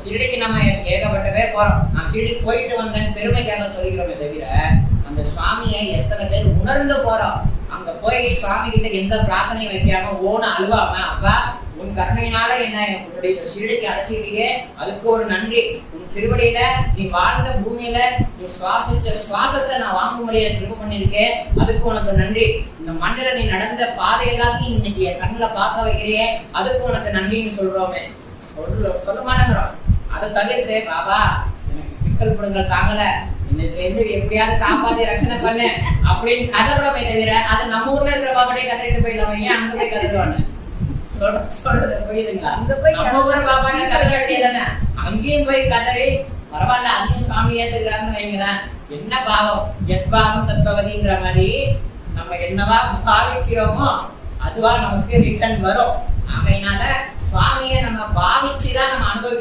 ஷீரடிக்கு நம்ம ஏகப்பட்ட பேர் போறோம். நான் ஷீரடிக்கு போயிட்டு வந்தேன் பெருமைக்காக சொல்லிக்கிறோமே தவிர அந்த சுவாமியை எத்தனை பேர் உணர்ந்து போறோம். அங்க போய் சுவாமி கிட்ட எந்த பிரார்த்தனையும் வைக்காம ஓன அழுவாம, அப்பா உன் கருணையினால என்ன உன்னுடைய இந்த ஷீரடிக்கு அழைச்சிக்கிட்டே, அதுக்கு ஒரு நன்றி. உன் திருவடியில நீ வாழ்ந்த பூமியில நீ சுவாசிச்ச சுவாசத்தை நான் வாங்க முடியல திரும்ப பண்ணிருக்கேன், அதுக்கு உனக்கு நன்றி. இந்த மண்ணில நீ நடந்த பாதை எல்லாத்தையும் இன்னைக்கு என் கண்ணுல பார்க்க வைக்கிறியே, அதுக்கு உனக்கு நன்றின்னு சொல்றோமே. சொல்ல மாட்டேங்கிறோம். அதை தவிர்த்து பாபா எனக்கு பிக்கல் புடுங்கள் தாங்கல, இன்னைக்கு இருந்து எப்படியாவது காப்பாத்தி ரட்சணை பண்ணு அப்படின்னு கதறோமே தவிர அது நம்ம ஊர்ல இருக்கிற பாபாட்டே கதறிட்டு போயிடலாம். ஏன் அங்க போய் கதறுவானு சொல்றது புரியுதுங்களா? நம்ம ஊர் பாபாட்ட கதற வேண்டியதானே, அங்கேயும் போய் கதறி பரவாயில்ல அதையும் சுவாமி ஏத்துக்கிறாருன்னு வைங்களேன். என்ன பாவம் எத்பாவம் தத்பவதிங்கிற மாதிரி நம்ம என்னவா பாவிக்கிறோமோ அதுவா நமக்கு ரிட்டர்ன் வரும். ஆகையினால சுவாமியை நம்ம பாவிச்சுதான் நம்ம அனுபவிக்கிறோம்.